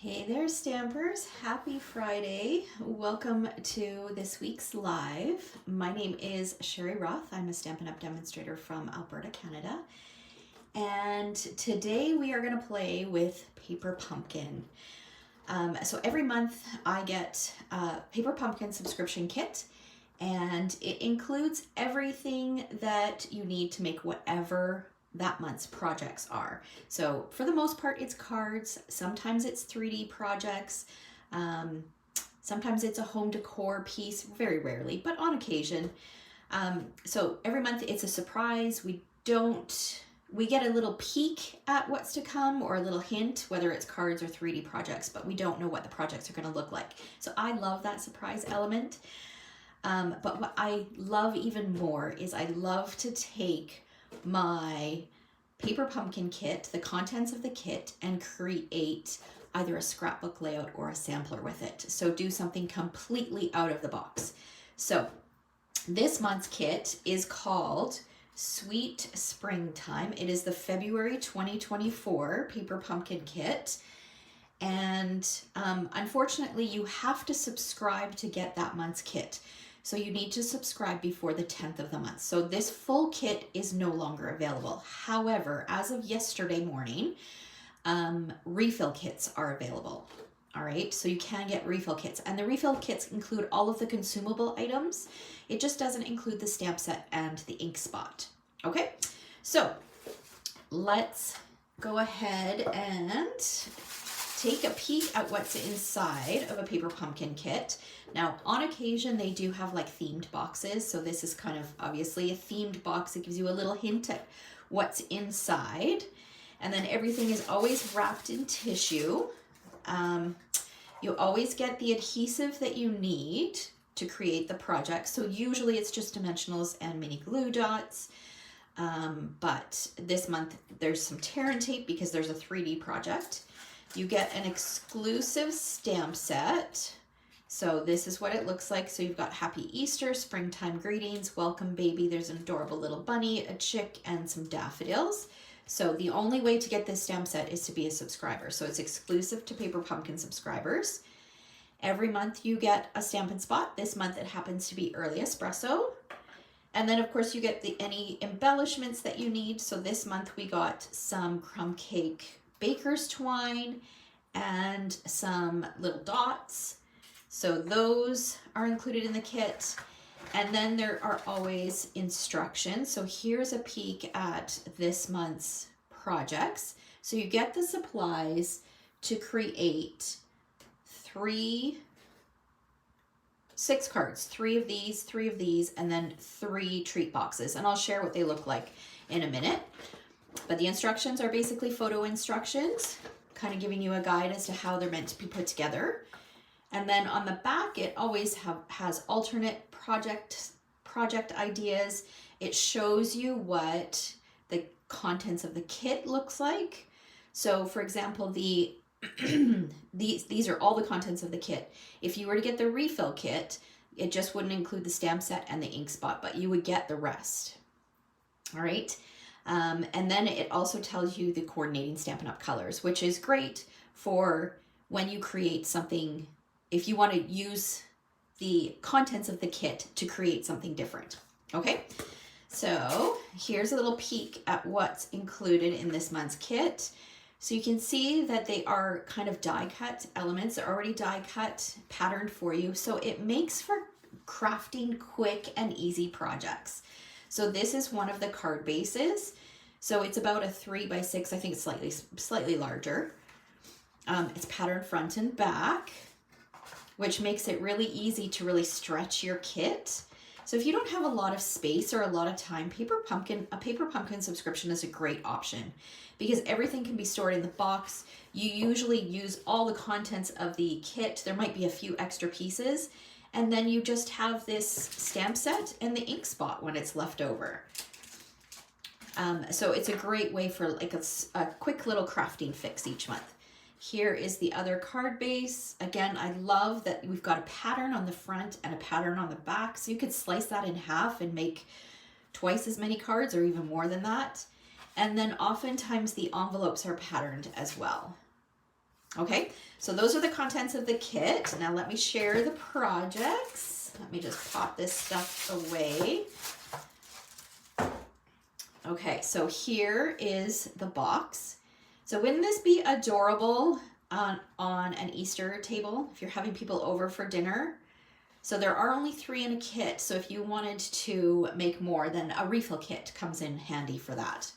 Hey there, Stampers. Happy Friday. Welcome to this week's live. My name is Sherry Roth. I'm a Stampin' Up! Demonstrator from Alberta, Canada. And today we are going to play with Paper Pumpkin. So every month I get a Paper Pumpkin subscription kit, and it includes everything that you need to make whatever that month's projects are. So for the most part, it's cards. Sometimes it's 3D projects. Sometimes it's a home decor piece, very rarely, but on occasion. So every month it's a surprise. We get a little peek at what's to come or a little hint, whether it's cards or 3D projects, but we don't know what the projects are going to look like. So I love that surprise element. But what I love even more is I love to take my Paper Pumpkin kit, the contents of the kit, and create either a scrapbook layout or a sampler with it. So do something completely out of the box. So this month's kit is called Sweet Springtime. It is the February 2024 Paper Pumpkin kit. And unfortunately, you have to subscribe to get that month's kit. So you need to subscribe before the 10th of the month. So this full kit is no longer available. However, as of yesterday morning, refill kits are available. All right, so you can get refill kits. And the refill kits include all of the consumable items. It just doesn't include the stamp set and the ink spot. Okay, so let's go ahead and take a peek at what's inside of a Paper Pumpkin kit. Now, on occasion, they do have like themed boxes. So this is kind of obviously a themed box. It gives you a little hint at what's inside. And then everything is always wrapped in tissue. You always get the adhesive that you need to create the project. So usually it's just dimensionals and mini glue dots. But this month there's some tear and tape because there's a 3D project. You get an exclusive stamp set. So this is what it looks like. So you've got Happy Easter, Springtime Greetings, Welcome Baby. There's an adorable little bunny, a chick, and some daffodils. So the only way to get this stamp set is to be a subscriber. So it's exclusive to Paper Pumpkin subscribers. Every month you get a Stampin' Spot. This month it happens to be Early Espresso. And then of course you get any embellishments that you need. So this month we got some crumb cake baker's twine and some little dots. So those are included in the kit. And then there are always instructions. So here's a peek at this month's projects. So you get the supplies to create 6 cards, 3 of these, and then 3 treat boxes. And I'll share what they look like in a minute. But the instructions are basically photo instructions, kind of giving you a guide as to how they're meant to be put together. And then on the back, it always has alternate project ideas. It shows you what the contents of the kit looks like. So for example, these are all the contents of the kit. If you were to get the refill kit, it just wouldn't include the stamp set and the ink spot, but you would get the rest. All right. And then it also tells you the coordinating Stampin' Up! Colors, which is great for when you create something, if you want to use the contents of the kit to create something different. Okay, so here's a little peek at what's included in this month's kit. So you can see that they are kind of die cut elements. They're already die cut, patterned for you. So it makes for crafting quick and easy projects. So this is one of the card bases. So it's about a 3 by 6. I think it's slightly larger. It's patterned front and back, which makes it really easy to really stretch your kit. So if you don't have a lot of space or a lot of time, a Paper Pumpkin subscription is a great option because everything can be stored in the box. You usually use all the contents of the kit. There might be a few extra pieces. And then you just have this stamp set and the ink spot when it's left over. So it's a great way for like a quick little crafting fix each month. Here is the other card base. Again, I love that we've got a pattern on the front and a pattern on the back. So you could slice that in half and make twice as many cards or even more than that. And then oftentimes the envelopes are patterned as well. Okay, so those are the contents of the kit. Now let me share the projects. Let me just pop this stuff away. Okay, so here is the box. So wouldn't this be adorable on an Easter table if you're having people over for dinner? So there are only 3 in a kit, so if you wanted to make more, then a refill kit comes in handy for that.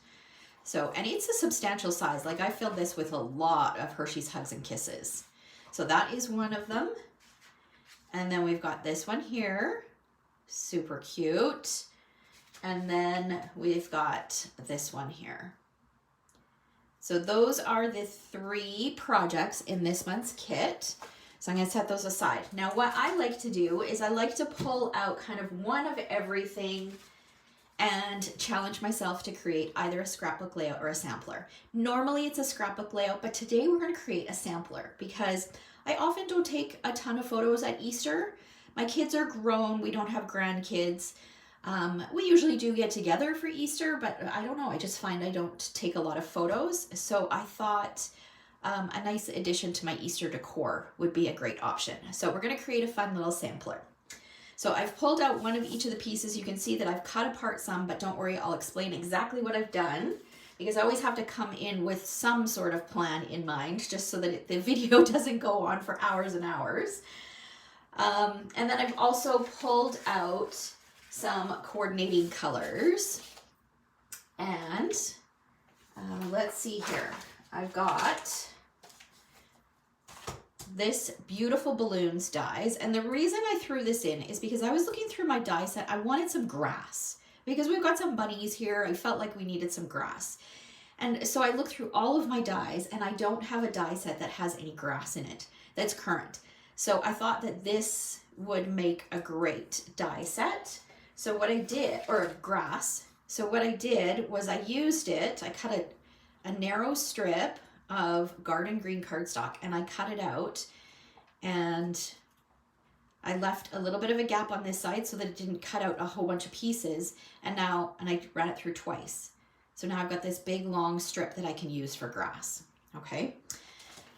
So, and it's a substantial size. Like I filled this with a lot of Hershey's Hugs and Kisses. So that is one of them. And then we've got this one here, super cute. And then we've got this one here. So those are the 3 projects in this month's kit. So I'm going to set those aside. Now what I like to do is I like to pull out kind of one of everything and challenge myself to create either a scrapbook layout or a sampler. Normally it's a scrapbook layout, but today we're going to create a sampler because I often don't take a ton of photos at Easter. My kids are grown, we don't have grandkids. We usually do get together for Easter, but I don't know, I just find I don't take a lot of photos. So I thought a nice addition to my Easter decor would be a great option. So we're going to create a fun little sampler. So I've pulled out one of each of the pieces. You can see that I've cut apart some, but don't worry, I'll explain exactly what I've done because I always have to come in with some sort of plan in mind just so that the video doesn't go on for hours and hours. And then I've also pulled out some coordinating colors. And let's see here. I've got this beautiful balloons dies, and the reason I threw this in is because I was looking through my die set. I wanted some grass because we've got some bunnies here. I felt like we needed some grass, and so I looked through all of my dies, and I don't have a die set that has any grass in it that's current. So I thought that this would make a great die set. So what I did, or grass. So what I did was I used it. I cut a narrow strip of garden green cardstock and I cut it out, and I left a little bit of a gap on this side so that it didn't cut out a whole bunch of pieces, and I ran it through twice. So now I've got this big long strip that I can use for grass. Okay.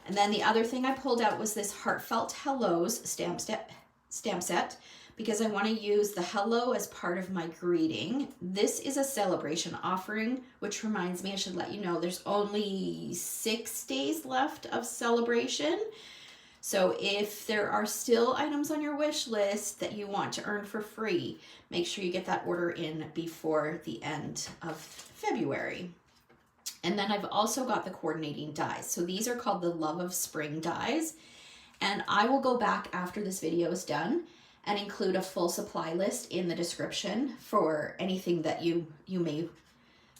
And then the other thing I pulled out was this Heartfelt Hellos stamp set because I want to use the hello as part of my greeting. This is a celebration offering, which reminds me I should let you know there's only 6 days left of celebration. So if there are still items on your wish list that you want to earn for free, make sure you get that order in before the end of February. And then I've also got the coordinating dies. So these are called the Love of Spring dies. And I will go back after this video is done and include a full supply list in the description for anything that you may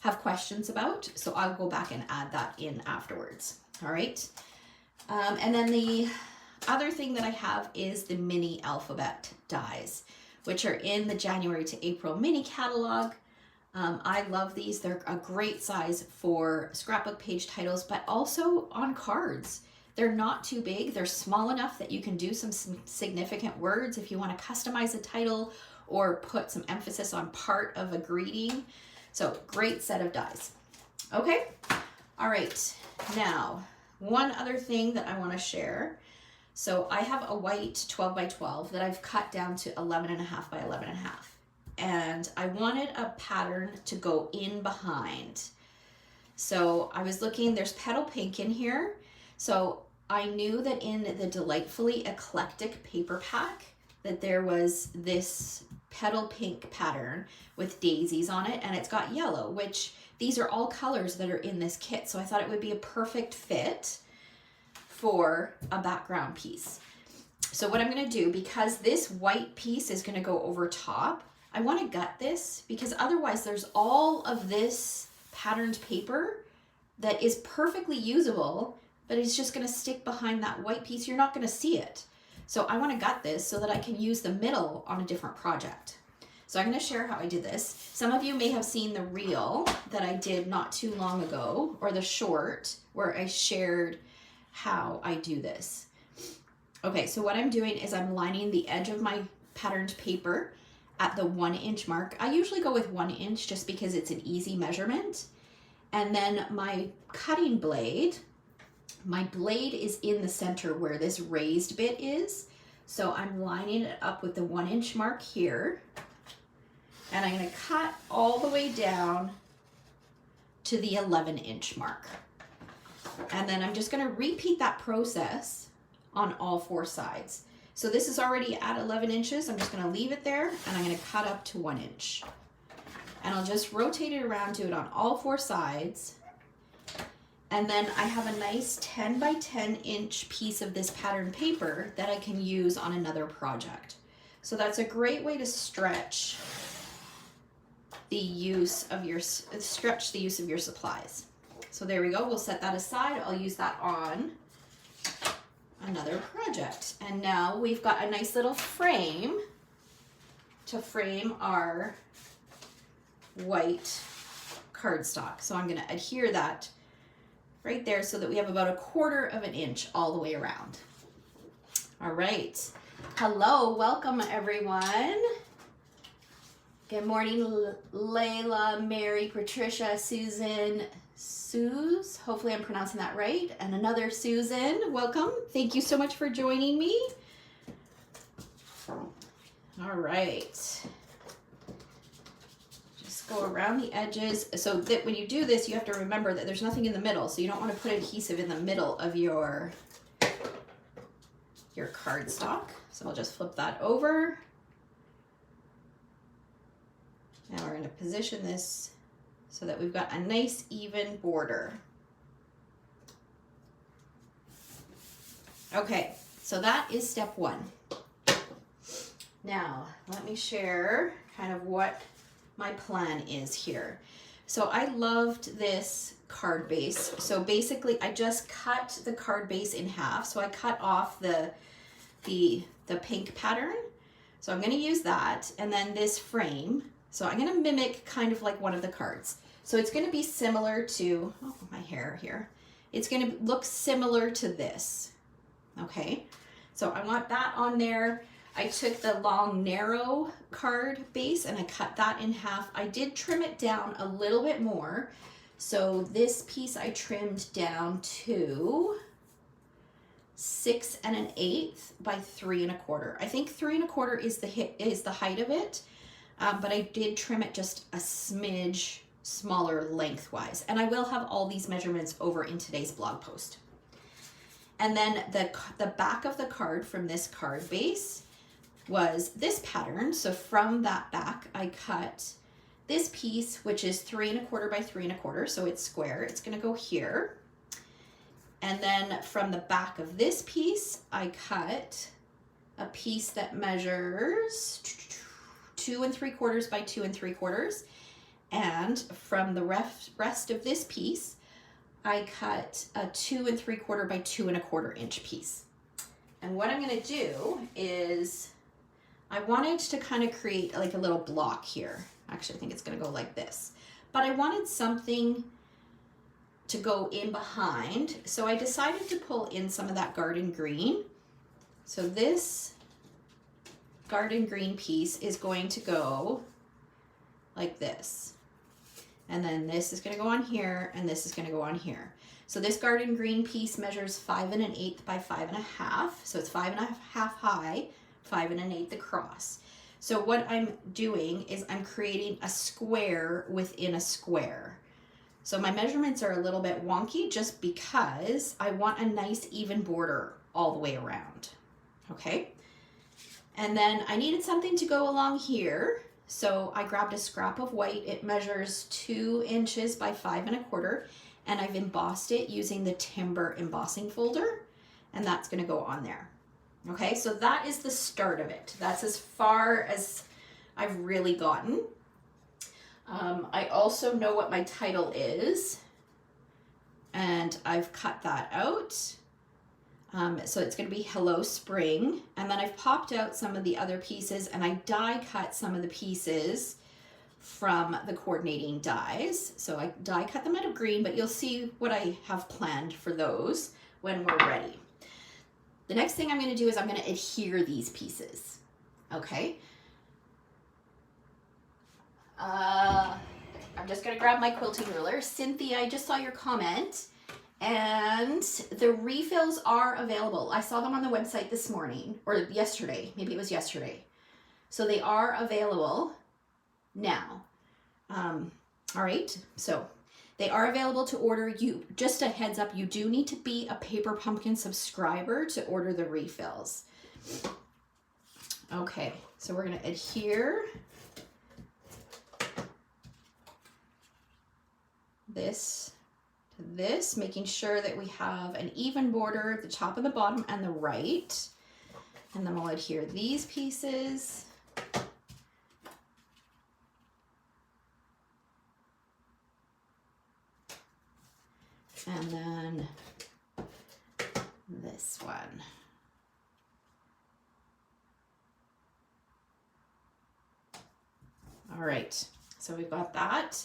have questions about. So I'll go back and add that in afterwards. All right. And then the other thing that I have is the mini alphabet dies, which are in the January to April mini catalog. I love these. They're a great size for scrapbook page titles, but also on cards. They're not too big. They're small enough that you can do some significant words if you want to customize a title or put some emphasis on part of a greeting. So great set of dies. Okay. All right. Now, one other thing that I want to share. So I have a white 12 by 12 that I've cut down to 11.5 by 11.5. And I wanted a pattern to go in behind. So I was looking, there's petal pink in here. So I knew that in the Delightfully Eclectic paper pack that there was this petal pink pattern with daisies on it, and it's got yellow, which these are all colors that are in this kit. So I thought it would be a perfect fit for a background piece. So what I'm going to do, because this white piece is going to go over top, I want to gut this because otherwise there's all of this patterned paper that is perfectly usable, but it's just going to stick behind that white piece. You're not going to see it. So I want to gut this so that I can use the middle on a different project. So I'm going to share how I did this. Some of you may have seen the reel that I did not too long ago, or the short where I shared how I do this. Okay, so what I'm doing is I'm lining the edge of my patterned paper at the 1 inch mark. I usually go with 1 inch just because it's an easy measurement. And then my cutting blade My blade is in the center where this raised bit is. So I'm lining it up with the 1 inch mark here. And I'm gonna cut all the way down to the 11 inch mark. And then I'm just gonna repeat that process on all 4 sides. So this is already at 11 inches. I'm just gonna leave it there and I'm gonna cut up to 1 inch. And I'll just rotate it around, do it on all 4 sides. And then I have a nice 10 by 10 inch piece of this pattern paper that I can use on another project. So that's a great way to stretch the use of your supplies. So there we go, we'll set that aside. I'll use that on another project. And now we've got a nice little frame to frame our white cardstock. So I'm gonna adhere that right there so that we have about 1/4 inch all the way around. All right, hello, welcome everyone. Good morning, Layla, Mary, Patricia, Susan, Suze, hopefully I'm pronouncing that right, and another Susan, welcome. Thank you so much for joining me. All right. Just go around the edges. So that when you do this, you have to remember that there's nothing in the middle, so you don't want to put adhesive in the middle of your cardstock. So I'll just flip that over. Now we're going to position this so that we've got a nice even border. Okay, so that is step 1. Now, let me share kind of what my plan is here. So I loved this card base. So basically I just cut the card base in half. So I cut off the pink pattern. So I'm going to use that, and then this frame. So I'm going to mimic kind of like one of the cards. So it's going to be similar to, oh, my hair here. It's going to look similar to this. Okay. So I want that on there. I took the long, narrow card base and I cut that in half. I did trim it down a little bit more. So this piece I trimmed down to 6 1/8 by 3 1/4. I think 3 1/4 is the height of it. But I did trim it just a smidge smaller lengthwise. And I will have all these measurements over in today's blog post. And then the back of the card from this card base was this pattern. So from that back, I cut this piece, which is 3 1/4 by 3 1/4. So it's square. It's going to go here. And then from the back of this piece, I cut a piece that measures 2 3/4 by 2 3/4, and from the rest of this piece, I cut a 2 3/4 by 2 1/4 inch piece. And what I'm going to do is, I wanted to kind of create like a little block here. Actually, I think it's going to go like this, but I wanted something to go in behind, so I decided to pull in some of that garden green. So this garden green piece is going to go like this. And then this is going to go on here, and this is going to go on here. So this garden green piece measures 5 1/8 by 5 1/2. So it's 5 1/2 high, 5 1/8 across. So what I'm doing is I'm creating a square within a square. So my measurements are a little bit wonky just because I want a nice even border all the way around. Okay. And then I needed something to go along here. So I grabbed a scrap of white. It measures 2 inches by 5 1/4. And I've embossed it using the timber embossing folder. And that's going to go on there. Okay, so that is the start of it. That's as far as I've really gotten. I also know what my title is. And I've cut that out. So it's going to be Hello Spring. And then I've popped out some of the other pieces, and I die cut some of the pieces from the coordinating dies. So I die cut them out of green, but you'll see what I have planned for those when we're ready. The next thing I'm going to do is I'm going to adhere these pieces. Okay. I'm just going to grab my quilting ruler. Cynthia, I just saw your comment. And the refills are available. I saw them on the website this morning, or yesterday. Maybe it was yesterday. So they are available now. All right, so they are available to order. You, just a heads up, you do need to be a Paper Pumpkin subscriber to order the refills. Okay, so we're gonna adhere this to this, making sure that we have an even border at the top and the bottom and the right. And then we'll adhere these pieces. And then this one. All right, so we've got that.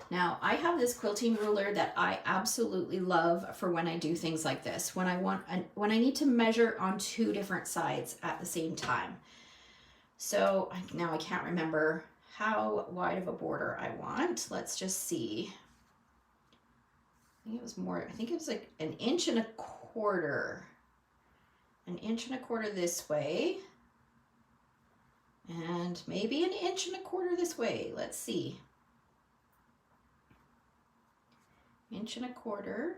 Now I have this quilting ruler that I absolutely love for when I do things like this, when I need to measure on two different sides at the same time. So now I can't remember how wide of a border I want. Let's just see. I think it was like 1.25 inches. 1.25 inches this way. And maybe 1.25 inches this way. Let's see. 1.25 inches.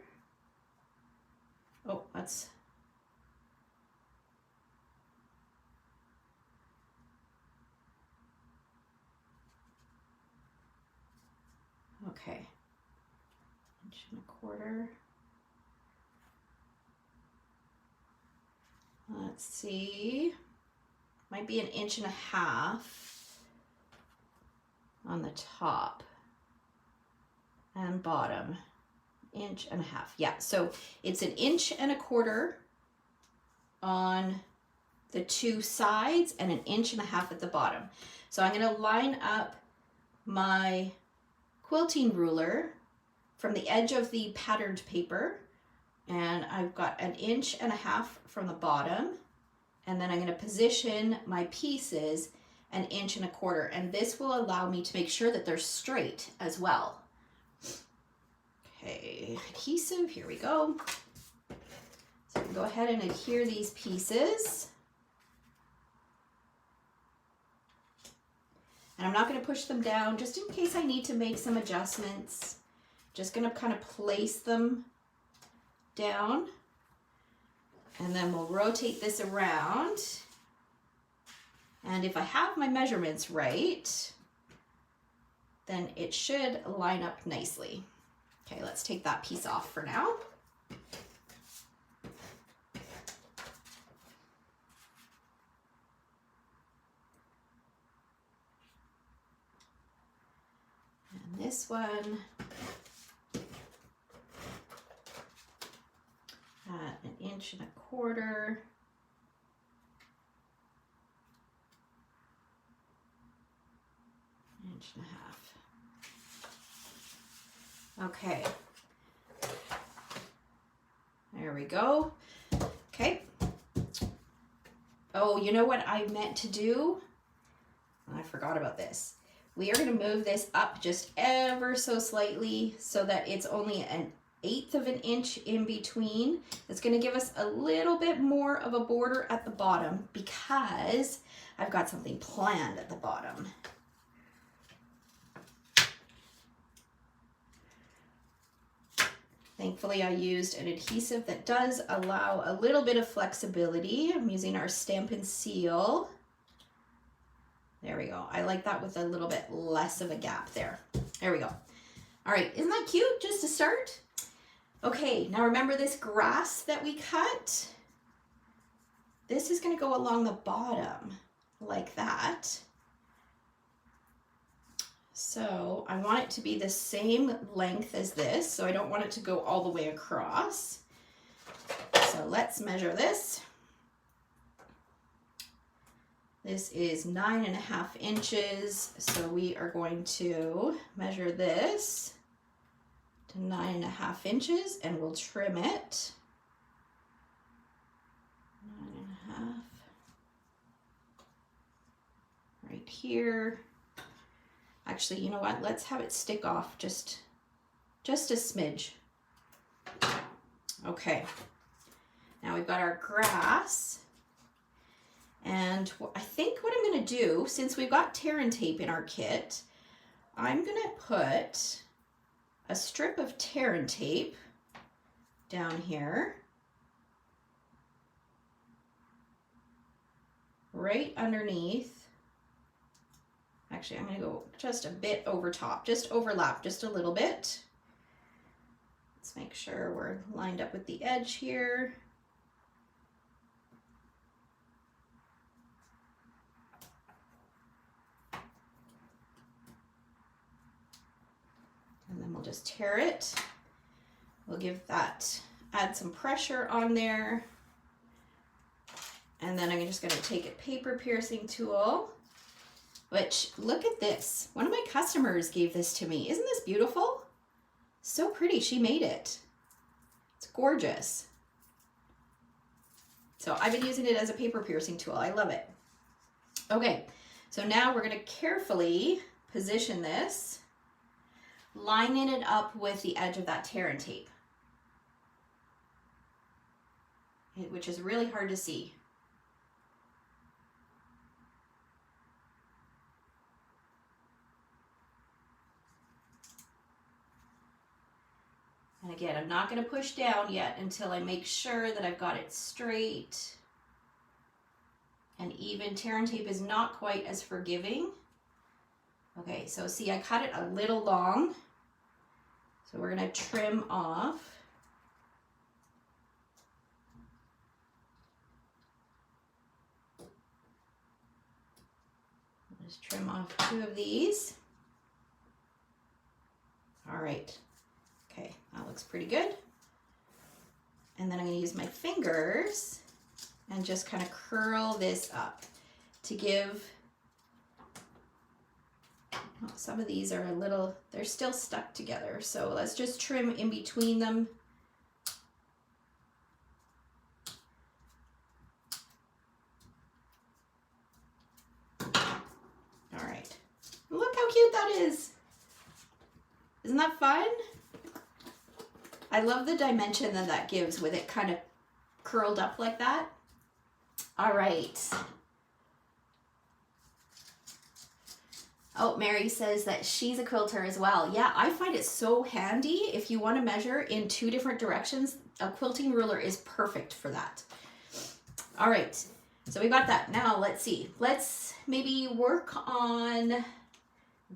Oh, that's... Okay. 1.25 inches. Let's see. Might be 1.5 inches on the top and bottom. 1.5 inches. Yeah, so it's 1.25 inches on the two sides and 1.5 inches at the bottom. So I'm going to line up my quilting ruler from the edge of the patterned paper, and I've got 1.5 inches from the bottom, and then I'm going to position my pieces 1.25 inches, and this will allow me to make sure that they're straight as well. Okay, adhesive, here we go. So I can go ahead and adhere these pieces. And I'm not going to push them down just in case I need to make some adjustments. Just going to kind of place them down. And then we'll rotate this around. And if I have my measurements right, then it should line up nicely. Okay, let's take that piece off for now. And this one at 1.25 inches. 1.5 inches. Okay, there we go. Okay. Oh, you know what I meant to do? I forgot about this. We are going to move this up just ever so slightly so that it's only 1/8 of an inch in between. It's going to give us a little bit more of a border at the bottom because I've got something planned at the bottom. Thankfully, I used an adhesive that does allow a little bit of flexibility. I'm using our Stampin' Seal. There we go. I like that with a little bit less of a gap there. There we go. All right, isn't that cute just to start? Okay, now remember this grass that we cut? This is going to go along the bottom like that. So I want it to be the same length as this, so I don't want it to go all the way across. So let's measure this. This is 9.5 inches, so we are going to measure this to 9.5 inches and we'll trim it. 9.5 right here. Actually, you know what? Let's have it stick off just a smidge. Okay, now we've got our grass. And I think what I'm going to do, since we've got tear and tape in our kit, I'm going to put a strip of tear and tape down here, right underneath. Actually, I'm going to go just a bit over top, just overlap just a little bit. Let's make sure we're lined up with the edge here. And then we'll just tear it. We'll give that, add some pressure on there. And then I'm just gonna take a paper piercing tool, which, look at this. One of my customers gave this to me. Isn't this beautiful? So pretty, she made it. It's gorgeous. So I've been using it as a paper piercing tool. I love it. Okay, so now we're gonna carefully position this, lining it up with the edge of that tear and tape, which is really hard to see. And again, I'm not going to push down yet until I make sure that I've got it straight and even. Tear and tape is not quite as forgiving. Okay, so see, I cut it a little long. So we're going to trim off. Just trim off 2 of these. All right. Okay, that looks pretty good. And then I'm going to use my fingers and just kind of curl this up to give. Oh, some of these are a little, they're still stuck together. So let's just trim in between them. All right. Look how cute that is. Isn't that fun? I love the dimension that that gives with it kind of curled up like that. All right. Oh, Mary says that she's a quilter as well. Yeah, I find it so handy if you want to measure in 2 different directions. A quilting ruler is perfect for that. All right, so we got that. Now let's see. Let's maybe work on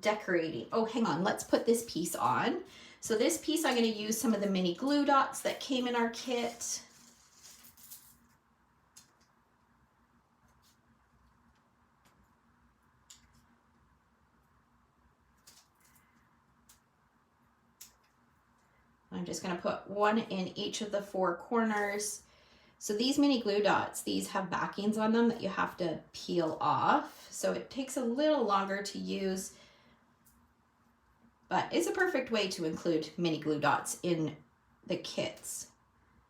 decorating. Oh, hang on. Let's put this piece on. So this piece, I'm going to use some of the mini glue dots that came in our kit. I'm just going to put 1 in each of the 4 corners. So these mini glue dots, these have backings on them that you have to peel off. So it takes a little longer to use, but it's a perfect way to include mini glue dots in the kits.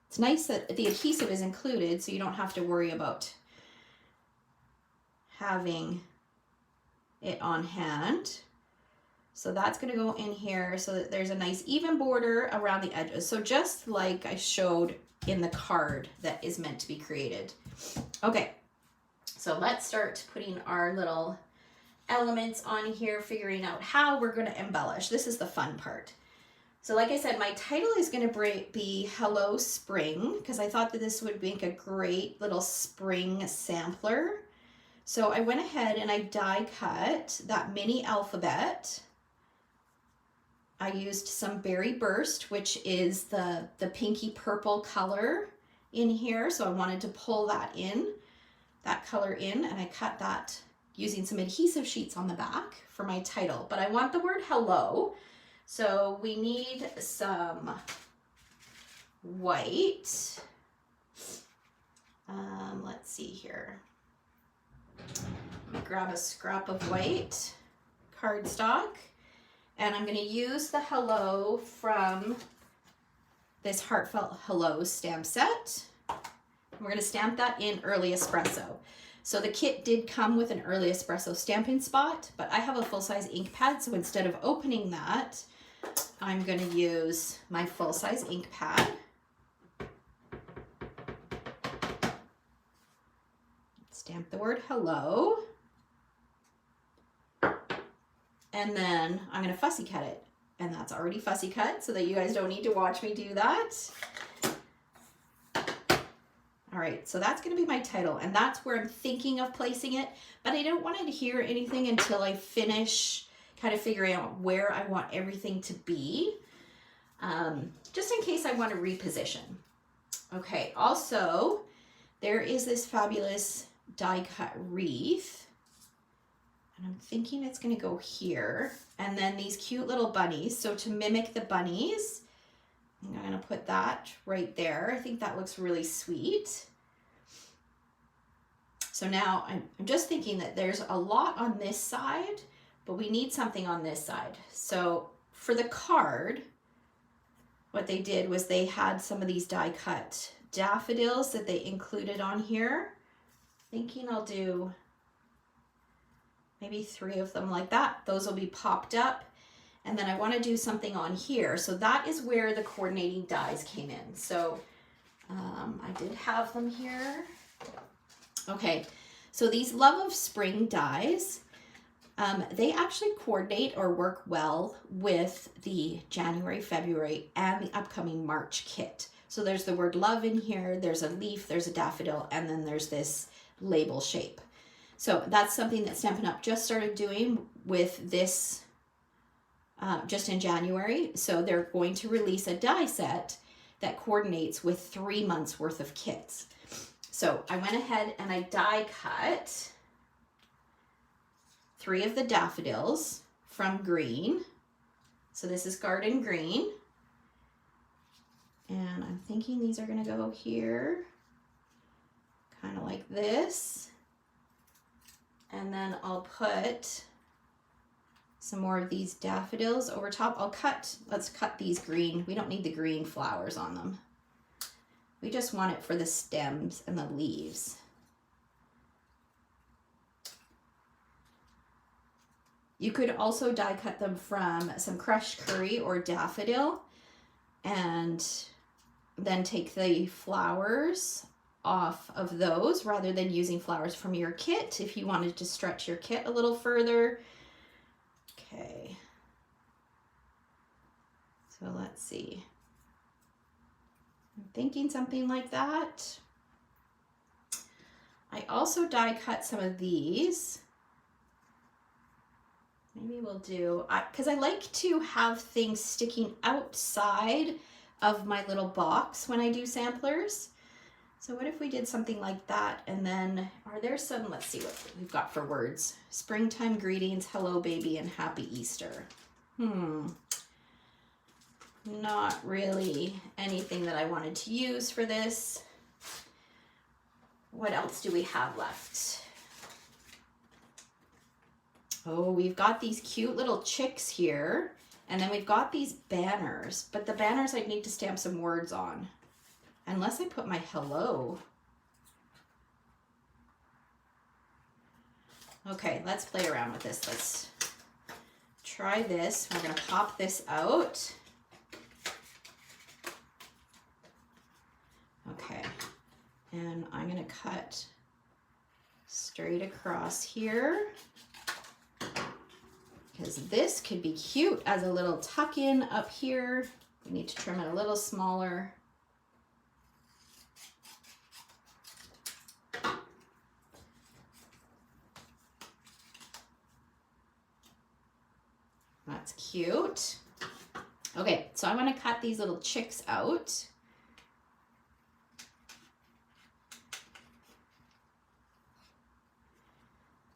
It's nice that the adhesive is included so you don't have to worry about having it on hand. So that's going to go in here so that there's a nice even border around the edges. So just like I showed in the card that is meant to be created. Okay, so let's start putting our little elements on here, figuring out how we're going to embellish. This is the fun part. So like I said, my title is going to be Hello Spring, because I thought that this would make a great little spring sampler. So I went ahead and I die cut that mini alphabet. I used some Berry Burst, which is the pinky purple color in here. So I wanted to pull that color in, and I cut that using some adhesive sheets on the back for my title. But I want the word hello. So we need some white. Let's see here. Let me grab a scrap of white cardstock. And I'm going to use the hello from this Heartfelt Hello stamp set. We're going to stamp that in Early Espresso. So the kit did come with an Early Espresso stamping spot, but I have a full-size ink pad, so instead of opening that, I'm going to use my full-size ink pad. the word hello. And then I'm going to fussy cut it. And that's already fussy cut so that you guys don't need to watch me do that. All right, so that's going to be my title, and that's where I'm thinking of placing it, but I don't want to hear anything until I finish kind of figuring out where I want everything to be, just in case I want to reposition. Okay, also, there is this fabulous die cut wreath, and I'm thinking it's going to go here, and then these cute little bunnies. So to mimic the bunnies, I'm going to put that right there. I think that looks really sweet. So now I'm just thinking that there's a lot on this side, but we need something on this side. So for the card, what they did was they had some of these die cut daffodils that they included on here. Thinking I'll do maybe 3 of them like that. Those will be popped up. And then I want to do something on here. So that is where the coordinating dies came in. So I did have them here. Okay, so these Love of Spring dies, they actually coordinate or work well with the January, February, and the upcoming March kit. So there's the word love in here, there's a leaf, there's a daffodil, and then there's this label shape. So that's something that Stampin' Up! Just started doing with this just in January. So they're going to release a die set that coordinates with 3 months worth of kits. So I went ahead and I die cut 3 of the daffodils from green. So this is Garden Green. And I'm thinking these are going to go here, kind of like this. And then I'll put some more of these daffodils over top. Let's cut these green. We don't need the green flowers on them. We just want it for the stems and the leaves. You could also die cut them from some crushed curry or daffodil and then take the flowers off of those rather than using flowers from your kit if you wanted to stretch your kit a little further. Okay, so let's see. I'm thinking something like that. I also die cut some of these. Maybe we'll do, because I like to have things sticking outside of my little box when I do samplers. So what if we did something like that, and then are there some, let's see what we've got for words. Springtime greetings, hello baby, and happy Easter. Not really anything that I wanted to use for this. What else do we have left? Oh, we've got these cute little chicks here, and then we've got these banners, but the banners I need to stamp some words on. Unless I put my hello. Okay, let's play around with this. Let's try this. We're gonna pop this out. Okay, and I'm gonna cut straight across here, because this could be cute as a little tuck-in up here. We need to trim it a little smaller. That's cute. Okay, so I want to cut these little chicks out.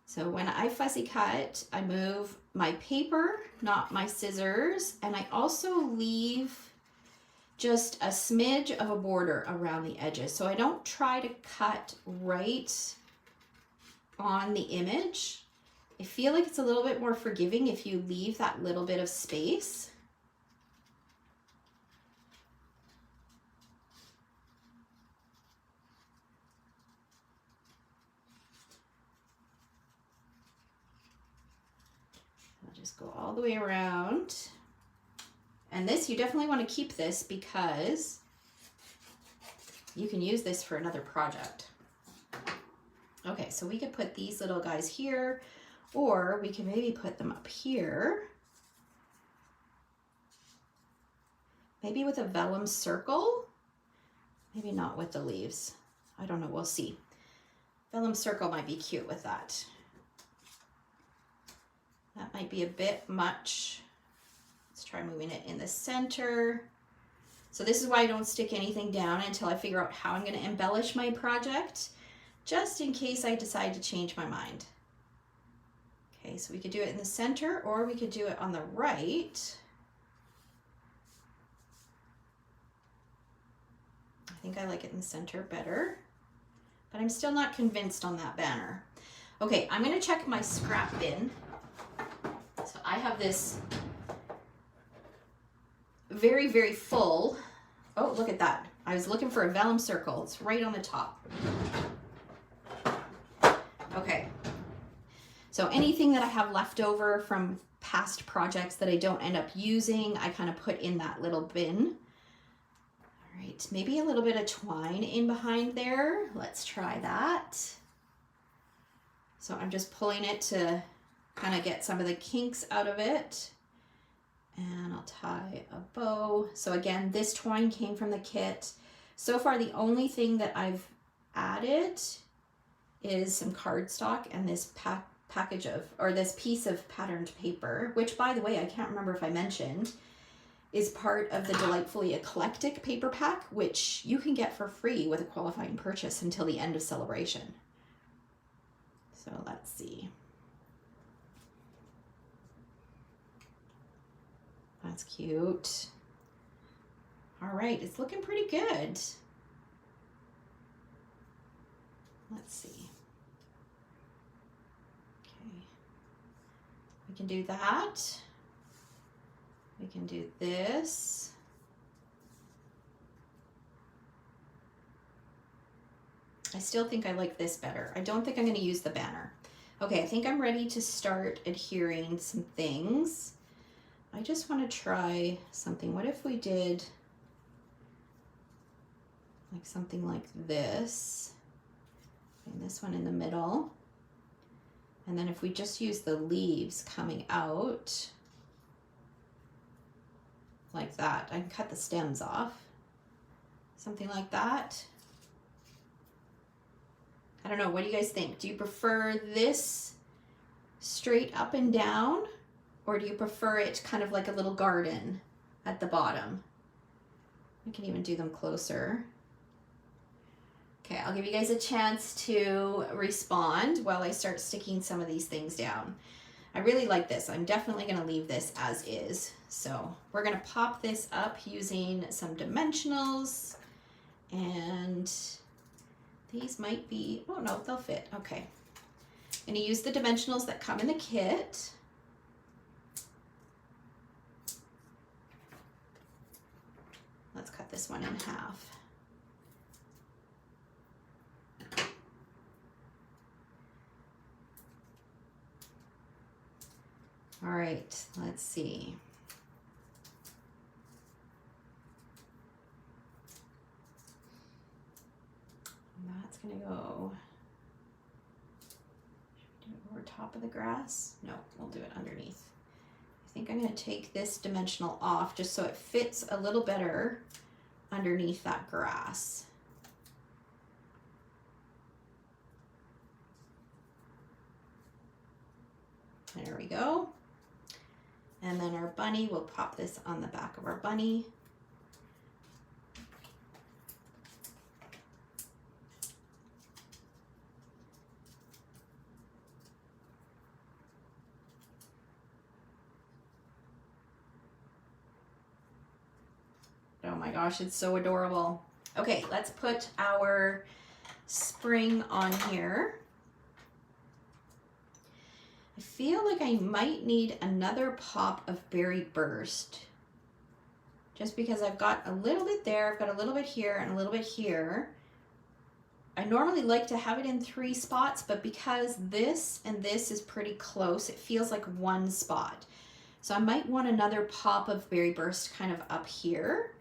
So when I fussy cut, I move my paper, not my scissors, and I also leave just a smidge of a border around the edges. So I don't try to cut right on the image. I feel like it's a little bit more forgiving if you leave that little bit of space. I'll just go all the way around. And this, you definitely want to keep this because you can use this for another project. Okay, so we could put these little guys here, or we can maybe put them up here. Maybe with a vellum circle, maybe not with the leaves. I don't know, we'll see. Vellum circle might be cute with that. That might be a bit much. Let's try moving it in the center. So this is why I don't stick anything down until I figure out how I'm going to embellish my project, just in case I decide to change my mind. Okay, so we could do it in the center, or we could do it on the right. I think I like it in the center better, but I'm still not convinced on that banner. Okay, I'm going to check my scrap bin. So I have this very, very full. Oh, look at that. I was looking for a vellum circle. It's right on the top. Okay. So anything that I have left over from past projects that I don't end up using, I kind of put in that little bin. All right, maybe a little bit of twine in behind there. Let's try that. So I'm just pulling it to kind of get some of the kinks out of it. And I'll tie a bow. So again, this twine came from the kit. So far, the only thing that I've added is some cardstock and this package of, or this piece of patterned paper, which, by the way, I can't remember if I mentioned, is part of the Delightfully Eclectic paper pack, which you can get for free with a qualifying purchase until the end of celebration. So let's see. That's cute. All right, it's looking pretty good. Let's see. Okay. We can do that. We can do this. I still think I like this better. I don't think I'm going to use the banner. Okay, I think I'm ready to start adhering some things. I just want to try something. What if we did like something like this, and this one in the middle, and then if we just use the leaves coming out like that, I can cut the stems off, something like that. I don't know, what do you guys think? Do you prefer this straight up and down? Or do you prefer it kind of like a little garden at the bottom? We can even do them closer. Okay, I'll give you guys a chance to respond while I start sticking some of these things down. I really like this. I'm definitely going to leave this as is. So we're going to pop this up using some dimensionals. And these might be, oh no, they'll fit. Okay. I'm going to use the dimensionals that come in the kit. Let's cut this one in half. All right, let's see. That's gonna go, should we do it over top of the grass? No, we'll do it underneath. I think I'm going to take this dimensional off just so it fits a little better underneath that grass. There we go. And then our bunny, we'll pop this on the back of our bunny. Oh my gosh, it's so adorable. Okay, let's put our spring on here. I feel like I might need another pop of Berry Burst, just because I've got a little bit there, I've got a little bit here and a little bit here. I normally like to have it in 3 spots, but because this and this is pretty close, it feels like one spot. So I might want another pop of Berry Burst kind of up here.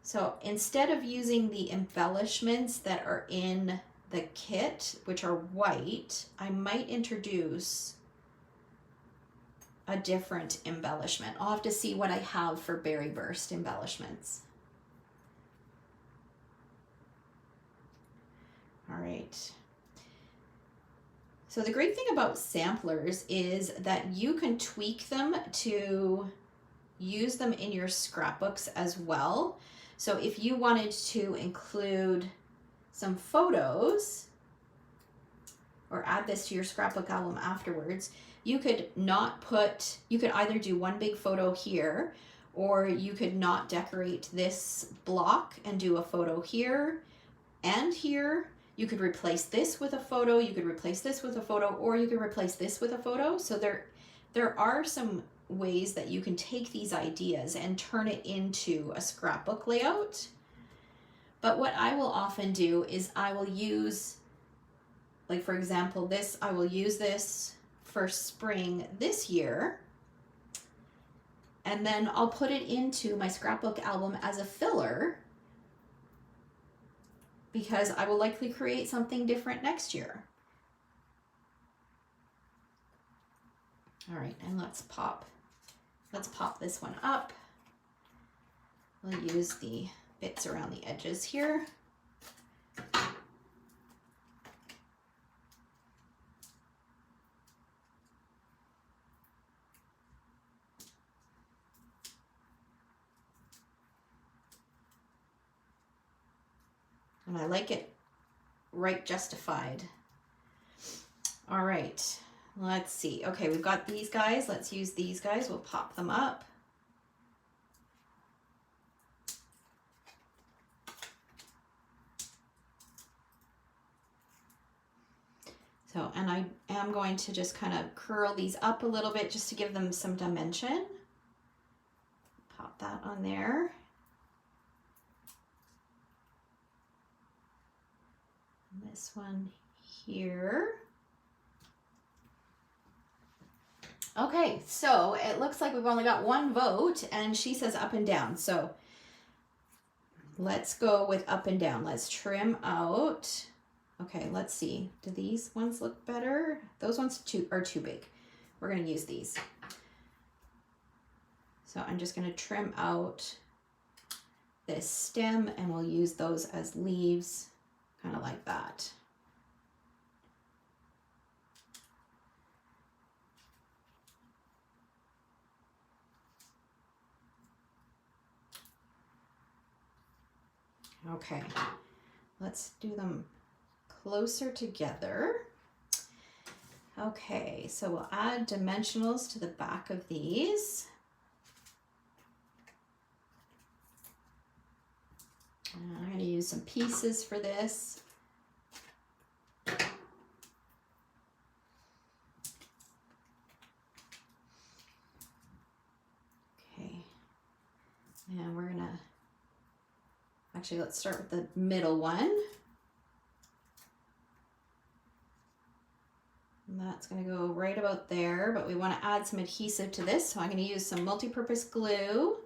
So instead of using the embellishments that are in the kit, which are white, I might introduce a different embellishment. I'll have to see what I have for Berry Burst embellishments. All right. So the great thing about samplers is that you can tweak them to use them in your scrapbooks as well. So if you wanted to include some photos or add this to your scrapbook album afterwards, you could either do one big photo here, or you could not decorate this block and do a photo here and here. You could replace this with a photo, you could replace this with a photo, or you could replace this with a photo. So there are some ways that you can take these ideas and turn it into a scrapbook layout. But what I will often do is I will use, like for example, I will use this for spring this year, and then I'll put it into my scrapbook album as a filler, because I will likely create something different next year. All right, and let's pop this one up. We'll use the bits around the edges here. And I like it right justified. All right, let's see. Okay, we've got these guys. Let's use these guys. We'll pop them up. So, and I am going to just kind of curl these up a little bit just to give them some dimension. Pop that on there. This one here. Okay, so it looks like we've only got one vote, and she says up and down. So let's go with up and down. Let's trim out. Okay, let's see. Do these ones look better? Those ones are too big. We're going to use these. So I'm just going to trim out this stem, and we'll use those as leaves. Kind of like that. Okay, let's do them closer together. Okay, so we'll add dimensionals to the back of these. I'm going to use some pieces for this. Okay, and we're going to, actually let's start with the middle one. And that's going to go right about there, but we want to add some adhesive to this, so I'm going to use some multi-purpose glue.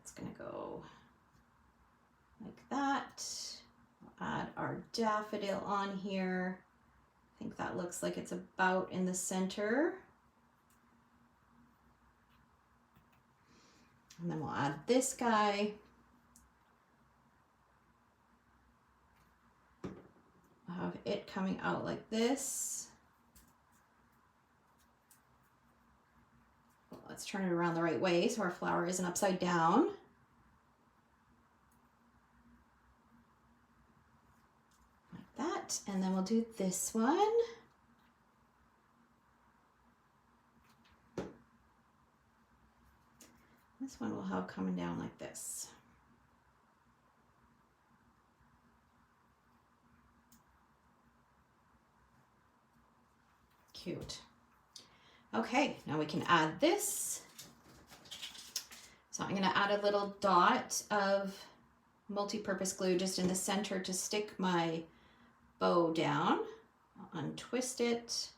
It's going to go like that. We'll add our daffodil on here. I think that looks like it's about in the center. And then we'll add this guy. We'll have it coming out like this. Let's turn it around the right way so our flower isn't upside down. Like that. And then we'll do this one. This one we'll have coming down like this. Cute. Okay, now we can add this. So I'm going to add a little dot of multi-purpose glue just in the center to stick my bow down. I'll untwist it.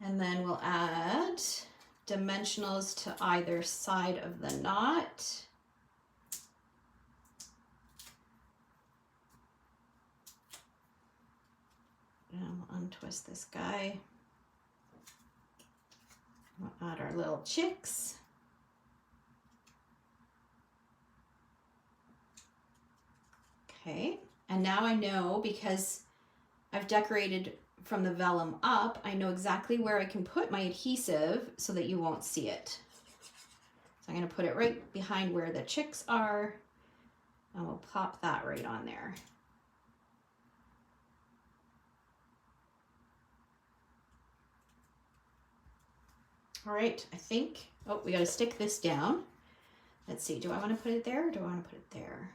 And then we'll add dimensionals to either side of the knot. And we'll untwist this guy. We'll add our little chicks. Okay, and now I know, because I've decorated from the vellum up, I know exactly where I can put my adhesive so that you won't see it. So I'm going to put it right behind where the chicks are, and we'll pop that right on there. All right, I think, oh, we got to stick this down. Let's see, do I want to put it there or do I want to put it there?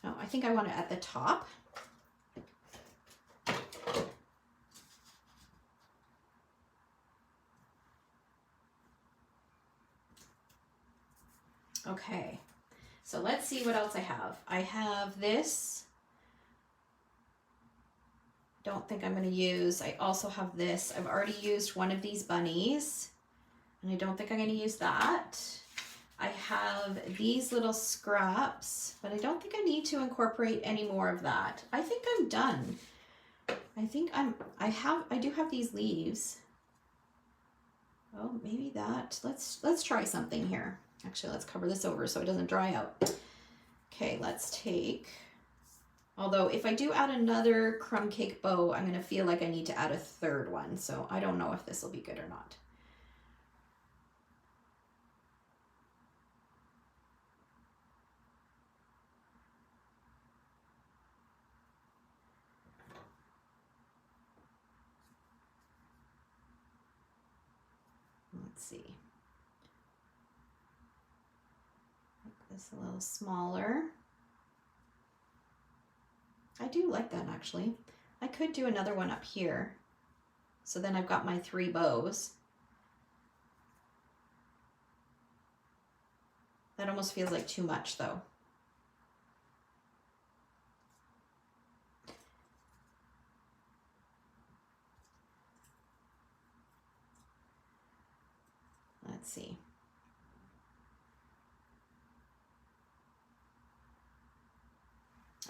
No, I think I want it at the top. Okay, so let's see what else I have. I have this. Don't think I'm going to use. I also have this. I've already used one of these bunnies, and I don't think I'm going to use that. I have these little scraps, but I don't think I need to incorporate any more of that. I think I'm done. I think I do have these leaves. Oh, maybe that. Let's try something here. Actually, let's cover this over so it doesn't dry out. Okay, let's take, although if I do add another crumb cake bow, I'm gonna feel like I need to add a third one. So I don't know if this will be good or not. Let's see. Make this a little smaller. I do like that actually. I could do another one up here. So then I've got my 3 bows. That almost feels like too much though. Let's see.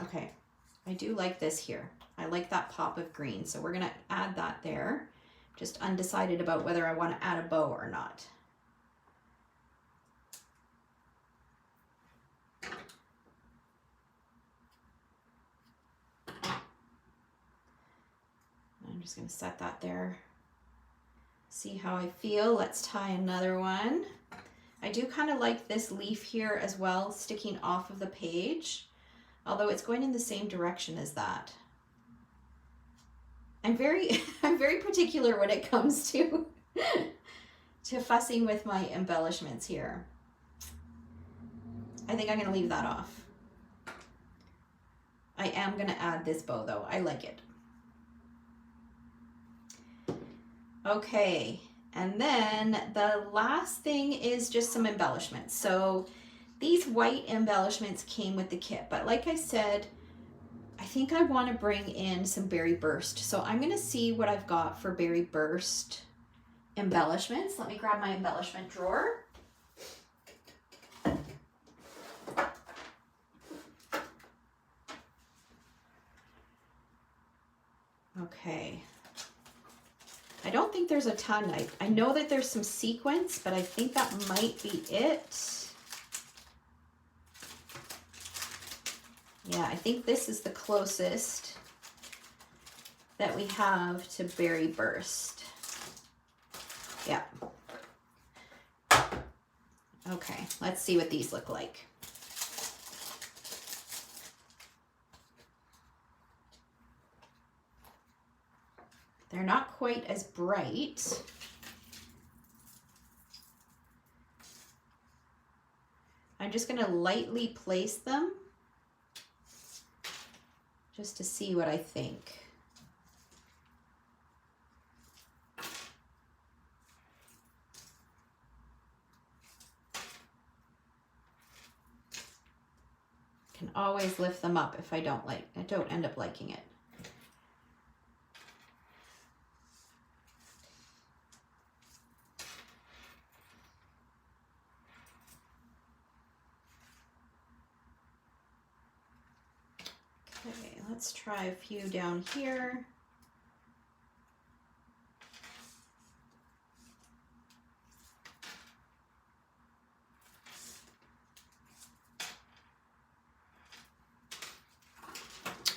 Okay, I do like this here. I like that pop of green, so we're gonna add that there. Just undecided about whether I want to add a bow or not. I'm just gonna set that there. See how I feel. Let's tie another one. I do kind of like this leaf here as well, sticking off of the page, although it's going in the same direction as that. I'm very particular when it comes to fussing with my embellishments here. I think I'm gonna leave that off. I am gonna add this bow though. I like it. Okay, and then the last thing is just some embellishments. So these white embellishments came with the kit, but like I said, I think I want to bring in some berry burst. So I'm going to see what I've got for berry burst embellishments. Let me grab my embellishment drawer. Okay. I don't think there's a ton. I know that there's some sequins, but I think that might be it. Yeah, I think this is the closest that we have to berry burst. Yeah. Okay, let's see what these look like. They're not quite as bright. I'm just going to lightly place them just to see what I think. can always lift them up if I don't end up liking it. Okay, let's try a few down here.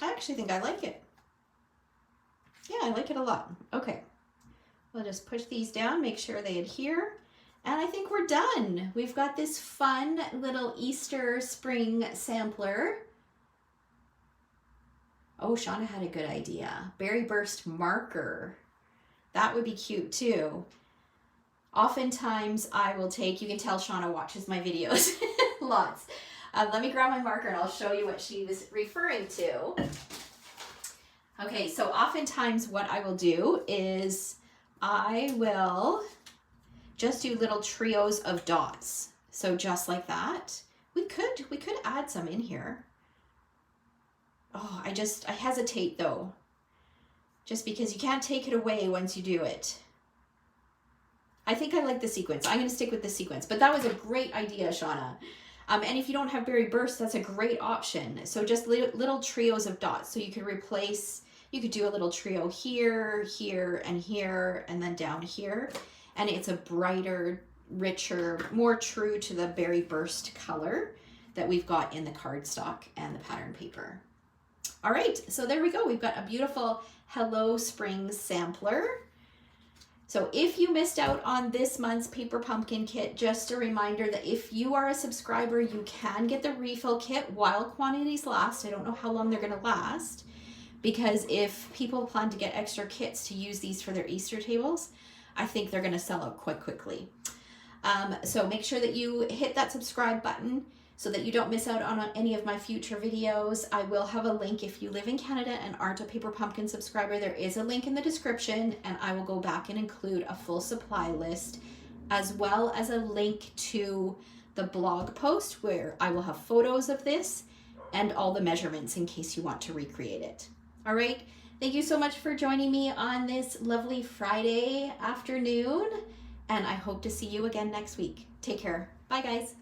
I actually think I like it. Yeah, I like it a lot. Okay, we'll just push these down, make sure they adhere. And I think we're done. We've got this fun little Easter spring sampler. Oh, Shauna had a good idea. Berry burst marker. That would be cute too. Oftentimes I will take, you can tell Shauna watches my videos lots. Let me grab my marker and I'll show you what she was referring to. Okay, so oftentimes what I will do is I will just do little trios of dots. So just like that. We could add some in here. Oh, I hesitate though. Just because you can't take it away once you do it. I think I like the sequence. I'm going to stick with the sequence. But that was a great idea, Shauna. And if you don't have berry burst, that's a great option. So just little trios of dots. So you could replace, you could do a little trio here, here, and then down here. And it's a brighter, richer, more true to the berry burst color that we've got in the cardstock and the pattern paper. All right, so there we go. We've got a beautiful Hello Spring sampler. So if you missed out on this month's Paper Pumpkin Kit, just a reminder that if you are a subscriber, you can get the refill kit while quantities last. I don't know how long they're gonna last, because if people plan to get extra kits to use these for their Easter tables, I think they're gonna sell out quite quickly. So make sure that you hit that subscribe button so that you don't miss out on any of my future videos. I will have a link if you live in Canada and aren't a Paper Pumpkin subscriber. There is a link in the description, and I will go back and include a full supply list, as well as a link to the blog post where I will have photos of this and all the measurements in case you want to recreate it. All right, thank you so much for joining me on this lovely Friday afternoon, and I hope to see you again next week. Take care. Bye, guys.